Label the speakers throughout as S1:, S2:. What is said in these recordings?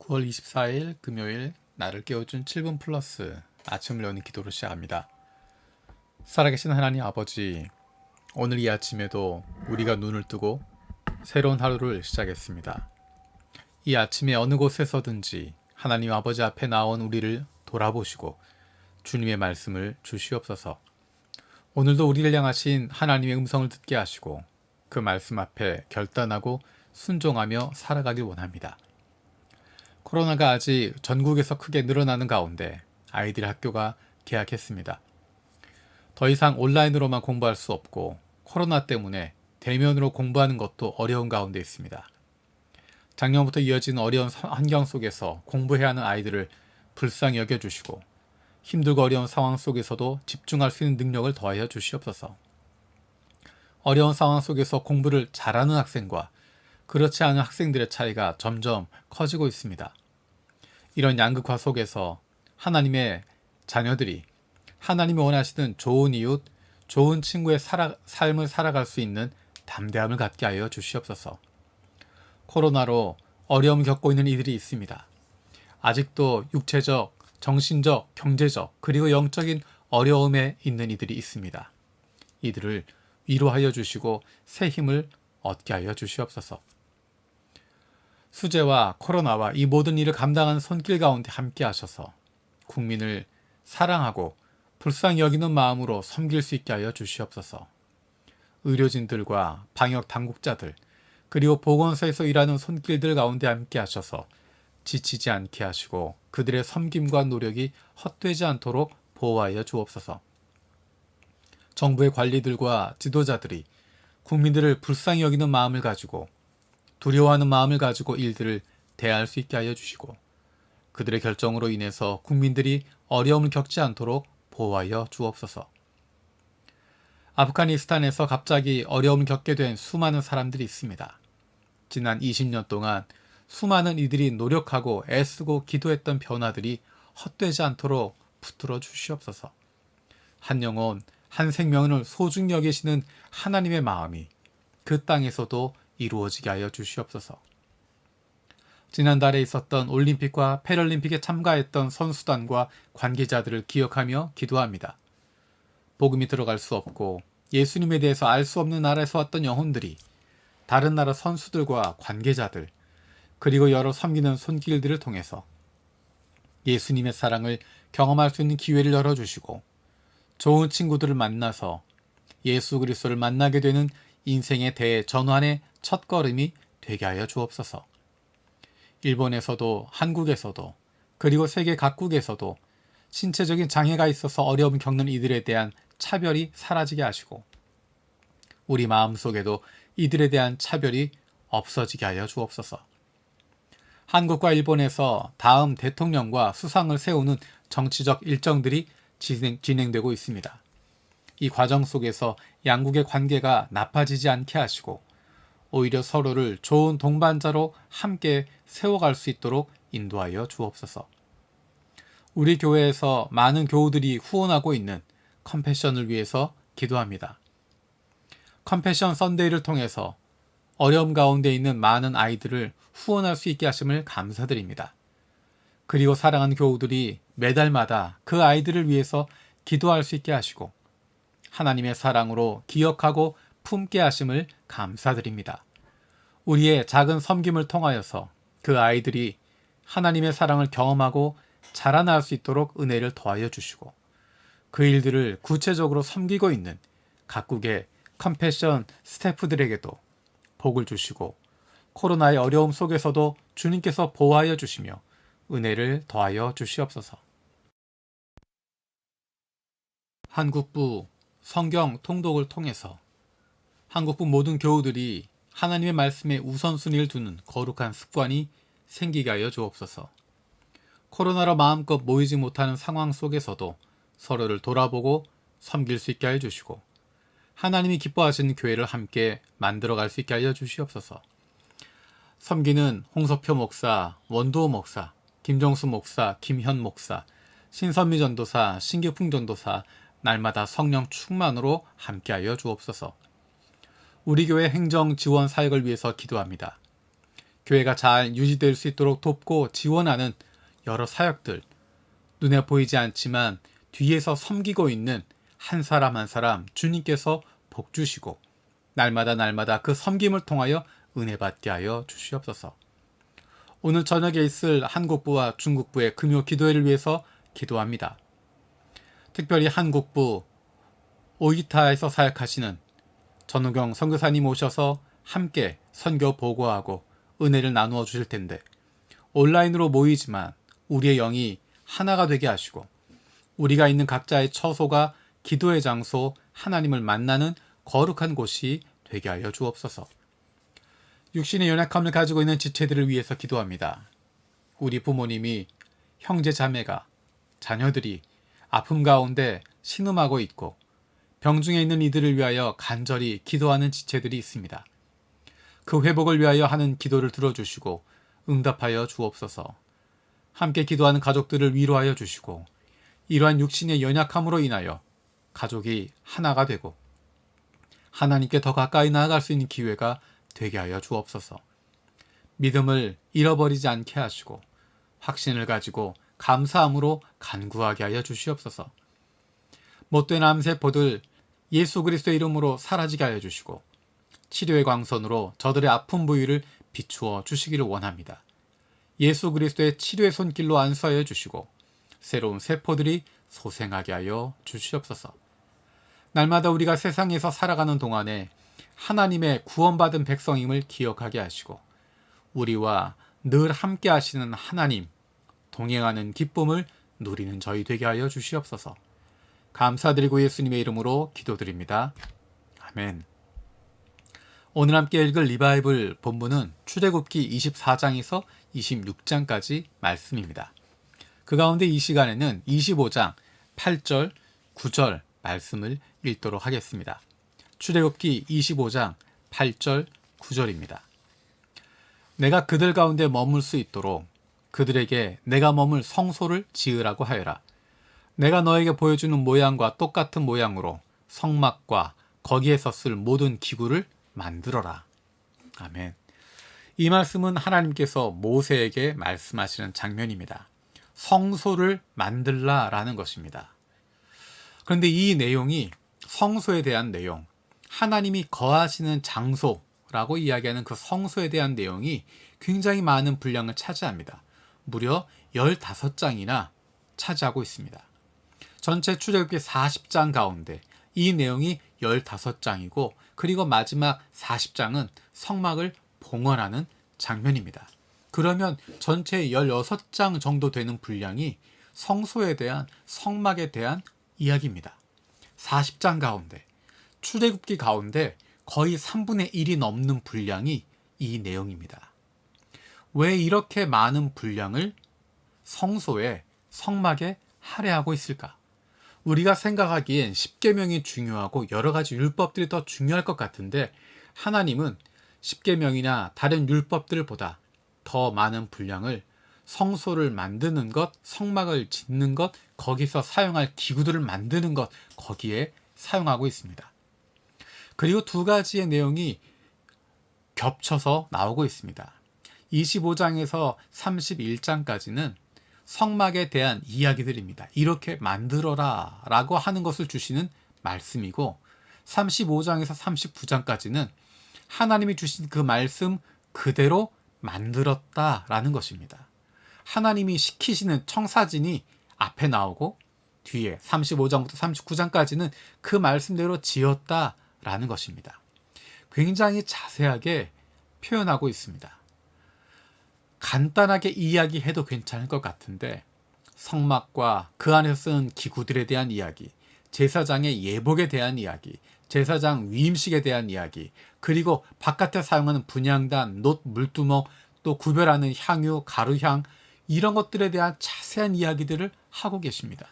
S1: 9월 24일 금요일 나를 깨워준 7분 플러스 아침을 여는 기도로 시작합니다. 살아계신 하나님 아버지, 오늘 이 아침에도 우리가 눈을 뜨고 새로운 하루를 시작했습니다. 이 아침에 어느 곳에서든지 하나님 아버지 앞에 나온 우리를 돌아보시고 주님의 말씀을 주시옵소서. 오늘도 우리를 향하신 하나님의 음성을 듣게 하시고 그 말씀 앞에 결단하고 순종하며 살아가길 원합니다. 코로나가 아직 전국에서 크게 늘어나는 가운데 아이들 학교가 개학했습니다. 더 이상 온라인으로만 공부할 수 없고 코로나 때문에 대면으로 공부하는 것도 어려운 가운데 있습니다. 작년부터 이어진 어려운 환경 속에서 공부해야 하는 아이들을 불쌍히 여겨주시고 힘들고 어려운 상황 속에서도 집중할 수 있는 능력을 더하여 주시옵소서. 어려운 상황 속에서 공부를 잘하는 학생과 그렇지 않은 학생들의 차이가 점점 커지고 있습니다. 이런 양극화 속에서 하나님의 자녀들이 하나님이 원하시는 좋은 이웃, 좋은 친구의 삶을 살아갈 수 있는 담대함을 갖게 하여 주시옵소서. 코로나로 어려움 겪고 있는 이들이 있습니다. 아직도 육체적, 정신적, 경제적, 그리고 영적인 어려움에 있는 이들이 있습니다. 이들을 위로하여 주시고 새 힘을 얻게 하여 주시옵소서. 수재와 코로나와 이 모든 일을 감당하는 손길 가운데 함께 하셔서 국민을 사랑하고 불쌍히 여기는 마음으로 섬길 수 있게 하여 주시옵소서. 의료진들과 방역 당국자들 그리고 보건소에서 일하는 손길들 가운데 함께 하셔서 지치지 않게 하시고 그들의 섬김과 노력이 헛되지 않도록 보호하여 주옵소서. 정부의 관리들과 지도자들이 국민들을 불쌍히 여기는 마음을 가지고 두려워하는 마음을 가지고 일들을 대할 수 있게 하여 주시고 그들의 결정으로 인해서 국민들이 어려움을 겪지 않도록 보호하여 주옵소서. 아프가니스탄에서 갑자기 어려움을 겪게 된 수많은 사람들이 있습니다. 지난 20년 동안 수많은 이들이 노력하고 애쓰고 기도했던 변화들이 헛되지 않도록 붙들어 주시옵소서. 한 영혼, 한 생명을 소중히 여기시는 하나님의 마음이 그 땅에서도 이루어지게 하여 주시옵소서. 지난달에 있었던 올림픽과 패럴림픽에 참가했던 선수단과 관계자들을 기억하며 기도합니다. 복음이 들어갈 수 없고 예수님에 대해서 알 수 없는 나라에서 왔던 영혼들이 다른 나라 선수들과 관계자들 그리고 여러 섬기는 손길들을 통해서 예수님의 사랑을 경험할 수 있는 기회를 열어주시고 좋은 친구들을 만나서 예수 그리스도를 만나게 되는 인생의 대전환의 첫걸음이 되게 하여 주옵소서. 일본에서도 한국에서도 그리고 세계 각국에서도 신체적인 장애가 있어서 어려움 겪는 이들에 대한 차별이 사라지게 하시고 우리 마음속에도 이들에 대한 차별이 없어지게 하여 주옵소서. 한국과 일본에서 다음 대통령과 수상을 세우는 정치적 일정들이 진행되고 있습니다. 이 과정 속에서 양국의 관계가 나빠지지 않게 하시고 오히려 서로를 좋은 동반자로 함께 세워갈 수 있도록 인도하여 주옵소서. 우리 교회에서 많은 교우들이 후원하고 있는 컴패션을 위해서 기도합니다. 컴패션 선데이를 통해서 어려움 가운데 있는 많은 아이들을 후원할 수 있게 하심을 감사드립니다. 그리고 사랑하는 교우들이 매달마다 그 아이들을 위해서 기도할 수 있게 하시고 하나님의 사랑으로 기억하고 품게 하심을 감사드립니다. 우리의 작은 섬김을 통하여서 그 아이들이 하나님의 사랑을 경험하고 자라날 수 있도록 은혜를 더하여 주시고 그 일들을 구체적으로 섬기고 있는 각국의 컴패션 스태프들에게도 복을 주시고 코로나의 어려움 속에서도 주님께서 보호하여 주시며 은혜를 더하여 주시옵소서. 한국부 성경 통독을 통해서 한국부 모든 교우들이 하나님의 말씀에 우선순위를 두는 거룩한 습관이 생기게 하여 주옵소서. 코로나로 마음껏 모이지 못하는 상황 속에서도 서로를 돌아보고 섬길 수 있게 하여 주시고 하나님이 기뻐하시는 교회를 함께 만들어갈 수 있게 하여 주시옵소서. 섬기는 홍석표 목사, 원도호 목사, 김정수 목사, 김현 목사, 신선미 전도사, 신기풍 전도사 날마다 성령 충만으로 함께하여 주옵소서. 우리 교회 행정 지원 사역을 위해서 기도합니다. 교회가 잘 유지될 수 있도록 돕고 지원하는 여러 사역들, 눈에 보이지 않지만 뒤에서 섬기고 있는 한 사람 한 사람 주님께서 복 주시고 날마다 그 섬김을 통하여 은혜 받게 하여 주시옵소서. 오늘 저녁에 있을 한국부와 중국부의 금요 기도회를 위해서 기도합니다. 특별히 한국부 오이타에서 사역하시는 전우경 선교사님 오셔서 함께 선교 보고하고 은혜를 나누어 주실 텐데, 온라인으로 모이지만 우리의 영이 하나가 되게 하시고 우리가 있는 각자의 처소가 기도의 장소, 하나님을 만나는 거룩한 곳이 되게 하여 주옵소서. 육신의 연약함을 가지고 있는 지체들을 위해서 기도합니다. 우리 부모님이, 형제 자매가, 자녀들이 아픔 가운데 신음하고 있고 병중에 있는 이들을 위하여 간절히 기도하는 지체들이 있습니다. 그 회복을 위하여 하는 기도를 들어주시고 응답하여 주옵소서. 함께 기도하는 가족들을 위로하여 주시고 이러한 육신의 연약함으로 인하여 가족이 하나가 되고 하나님께 더 가까이 나아갈 수 있는 기회가 되게 하여 주옵소서. 믿음을 잃어버리지 않게 하시고 확신을 가지고 감사함으로 간구하게 하여 주시옵소서. 못된 암세포들 예수 그리스도의 이름으로 사라지게 하여 주시고 치료의 광선으로 저들의 아픈 부위를 비추어 주시기를 원합니다. 예수 그리스도의 치료의 손길로 안수하여 주시고 새로운 세포들이 소생하게 하여 주시옵소서. 날마다 우리가 세상에서 살아가는 동안에 하나님의 구원받은 백성임을 기억하게 하시고 우리와 늘 함께 하시는 하나님, 동행하는 기쁨을 누리는 저희 되게 하여 주시옵소서. 감사드리고 예수님의 이름으로 기도드립니다. 아멘. 오늘 함께 읽을 리바이블 본문은 출애굽기 24장에서 26장까지 말씀입니다. 그 가운데 이 시간에는 25장 8절, 9절 말씀을 읽도록 하겠습니다. 출애굽기 25장 8절, 9절입니다. 내가 그들 가운데 머물 수 있도록 그들에게 내가 머물 성소를 지으라고 하여라. 내가 너에게 보여주는 모양과 똑같은 모양으로 성막과 거기에서 쓸 모든 기구를 만들어라. 아멘. 이 말씀은 하나님께서 모세에게 말씀하시는 장면입니다. 성소를 만들라라는 것입니다. 그런데 이 내용이 성소에 대한 내용, 하나님이 거하시는 장소라고 이야기하는 그 성소에 대한 내용이 굉장히 많은 분량을 차지합니다. 무려 15장이나 차지하고 있습니다. 전체 출애굽기 40장 가운데 이 내용이 15장이고 그리고 마지막 40장은 성막을 봉헌하는 장면입니다. 그러면 전체 16장 정도 되는 분량이 성소에 대한, 성막에 대한 이야기입니다. 40장 가운데, 출애굽기 가운데 거의 3분의 1이 넘는 분량이 이 내용입니다. 왜 이렇게 많은 분량을 성소에, 성막에 할애하고 있을까? 우리가 생각하기엔 십계명이 중요하고 여러 가지 율법들이 더 중요할 것 같은데 하나님은 십계명이나 다른 율법들보다 더 많은 분량을 성소를 만드는 것, 성막을 짓는 것, 거기서 사용할 기구들을 만드는 것, 거기에 사용하고 있습니다. 그리고 두 가지의 내용이 겹쳐서 나오고 있습니다. 25장에서 31장까지는 성막에 대한 이야기들입니다. 이렇게 만들어라 라고 하는 것을 주시는 말씀이고 35장에서 39장까지는 하나님이 주신 그 말씀 그대로 만들었다라는 것입니다. 하나님이 시키시는 청사진이 앞에 나오고 뒤에 35장부터 39장까지는 그 말씀대로 지었다라는 것입니다. 굉장히 자세하게 표현하고 있습니다. 간단하게 이야기해도 괜찮을 것 같은데 성막과 그 안에서 쓰는 기구들에 대한 이야기, 제사장의 예복에 대한 이야기, 제사장 위임식에 대한 이야기, 그리고 바깥에 사용하는 분향단, 놋, 물두멍, 또 구별하는 향유, 가루향 이런 것들에 대한 자세한 이야기들을 하고 계십니다.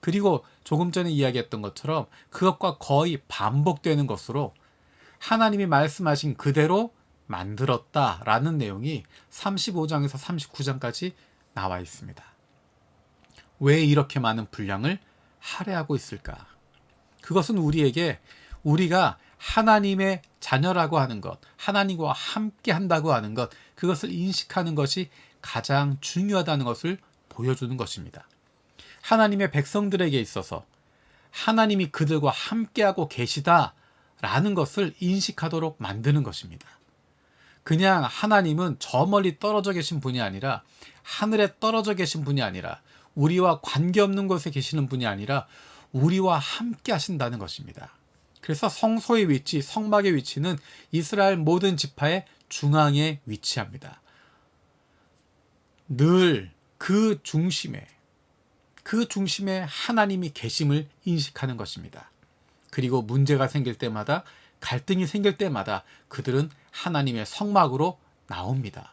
S1: 그리고 조금 전에 이야기했던 것처럼 그것과 거의 반복되는 것으로 하나님이 말씀하신 그대로 만들었다라는 내용이 35장에서 39장까지 나와 있습니다. 왜 이렇게 많은 분량을 할애하고 있을까? 그것은 우리에게 우리가 하나님의 자녀라고 하는 것, 하나님과 함께 한다고 하는 것, 그것을 인식하는 것이 가장 중요하다는 것을 보여주는 것입니다. 하나님의 백성들에게 있어서 하나님이 그들과 함께하고 계시다라는 것을 인식하도록 만드는 것입니다. 그냥 하나님은 저 멀리 떨어져 계신 분이 아니라, 하늘에 떨어져 계신 분이 아니라, 우리와 관계없는 곳에 계시는 분이 아니라 우리와 함께 하신다는 것입니다. 그래서 성소의 위치, 성막의 위치는 이스라엘 모든 지파의 중앙에 위치합니다. 늘 그 중심에 하나님이 계심을 인식하는 것입니다. 그리고 문제가 생길 때마다, 갈등이 생길 때마다 그들은 하나님의 성막으로 나옵니다.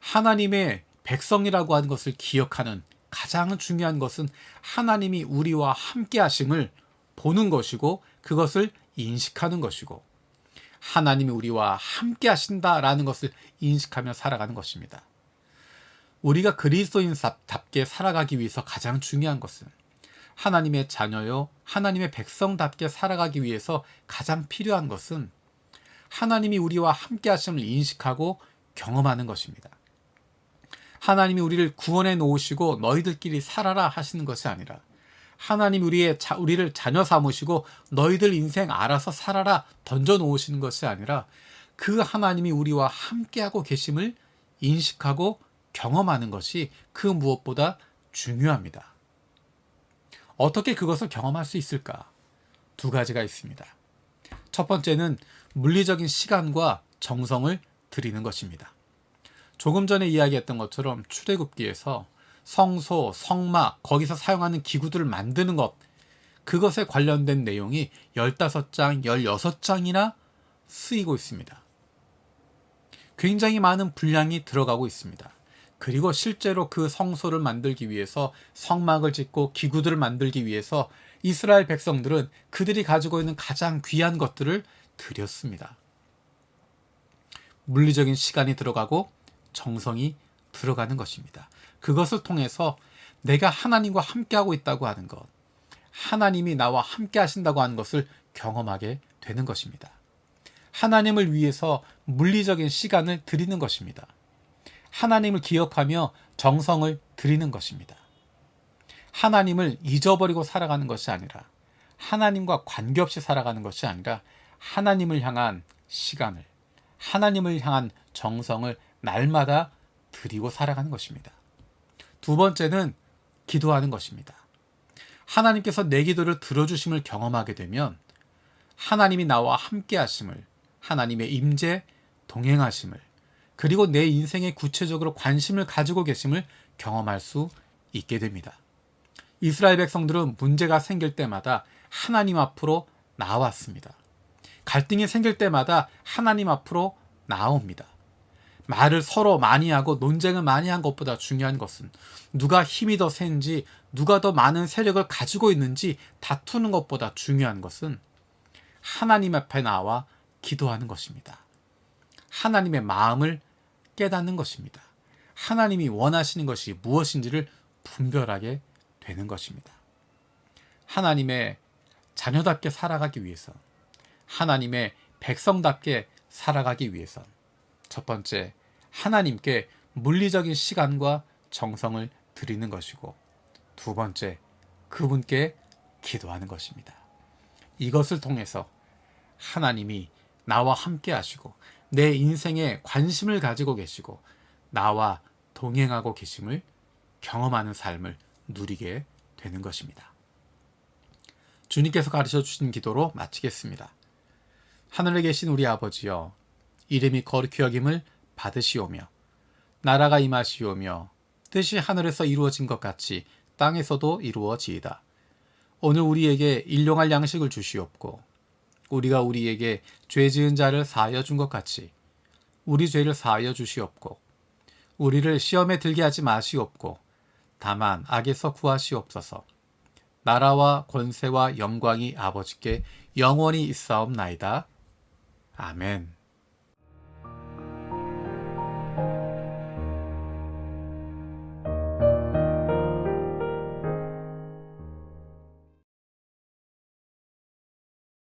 S1: 하나님의 백성이라고 하는 것을 기억하는 가장 중요한 것은 하나님이 우리와 함께 하심을 보는 것이고, 그것을 인식하는 것이고, 하나님이 우리와 함께 하신다라는 것을 인식하며 살아가는 것입니다. 우리가 그리스도인답게 살아가기 위해서 가장 중요한 것은, 하나님의 자녀요, 하나님의 백성답게 살아가기 위해서 가장 필요한 것은 하나님이 우리와 함께 하심을 인식하고 경험하는 것입니다. 하나님이 우리를 구원해 놓으시고 너희들끼리 살아라 하시는 것이 아니라, 하나님이 우리를 자녀 삼으시고 너희들 인생 알아서 살아라 던져 놓으시는 것이 아니라, 그 하나님이 우리와 함께하고 계심을 인식하고 경험하는 것이 그 무엇보다 중요합니다. 어떻게 그것을 경험할 수 있을까? 두 가지가 있습니다. 첫 번째는 물리적인 시간과 정성을 들이는 것입니다. 조금 전에 이야기했던 것처럼 출애굽기에서 성소, 성막, 거기서 사용하는 기구들을 만드는 것, 그것에 관련된 내용이 15장, 16장이나 쓰이고 있습니다. 굉장히 많은 분량이 들어가고 있습니다. 그리고 실제로 그 성소를 만들기 위해서, 성막을 짓고 기구들을 만들기 위해서 이스라엘 백성들은 그들이 가지고 있는 가장 귀한 것들을 드렸습니다. 물리적인 시간이 들어가고 정성이 들어가는 것입니다. 그것을 통해서 내가 하나님과 함께하고 있다고 하는 것, 하나님이 나와 함께 하신다고 하는 것을 경험하게 되는 것입니다. 하나님을 위해서 물리적인 시간을 드리는 것입니다. 하나님을 기억하며 정성을 드리는 것입니다. 하나님을 잊어버리고 살아가는 것이 아니라, 하나님과 관계없이 살아가는 것이 아니라, 하나님을 향한 시간을, 하나님을 향한 정성을 날마다 드리고 살아가는 것입니다. 두 번째는 기도하는 것입니다. 하나님께서 내 기도를 들어주심을 경험하게 되면, 하나님이 나와 함께 하심을, 하나님의 임재, 동행하심을, 그리고 내 인생에 구체적으로 관심을 가지고 계심을 경험할 수 있게 됩니다. 이스라엘 백성들은 문제가 생길 때마다 하나님 앞으로 나왔습니다. 갈등이 생길 때마다 하나님 앞으로 나옵니다. 말을 서로 많이 하고 논쟁을 많이 한 것보다 중요한 것은, 누가 힘이 더 센지, 누가 더 많은 세력을 가지고 있는지 다투는 것보다 중요한 것은 하나님 앞에 나와 기도하는 것입니다. 하나님의 마음을 깨닫는 것입니다. 하나님이 원하시는 것이 무엇인지를 분별하게 되는 것입니다. 하나님의 자녀답게 살아가기 위해서, 하나님의 백성답게 살아가기 위해서, 첫 번째, 하나님께 물리적인 시간과 정성을 드리는 것이고, 두 번째, 그분께 기도하는 것입니다. 이것을 통해서 하나님이 나와 함께 하시고 내 인생에 관심을 가지고 계시고 나와 동행하고 계심을 경험하는 삶을 누리게 되는 것입니다. 주님께서 가르쳐 주신 기도로 마치겠습니다. 하늘에 계신 우리 아버지여, 이름이 거룩히 여김을 받으시오며 나라가 임하시오며 뜻이 하늘에서 이루어진 것 같이 땅에서도 이루어지이다. 오늘 우리에게 일용할 양식을 주시옵고, 우리가 우리에게 죄 지은 자를 사하여 준 것 같이 우리 죄를 사하여 주시옵고, 우리를 시험에 들게 하지 마시옵고 다만 악에서 구하시옵소서. 나라와 권세와 영광이 아버지께 영원히 있사옵나이다. 아멘.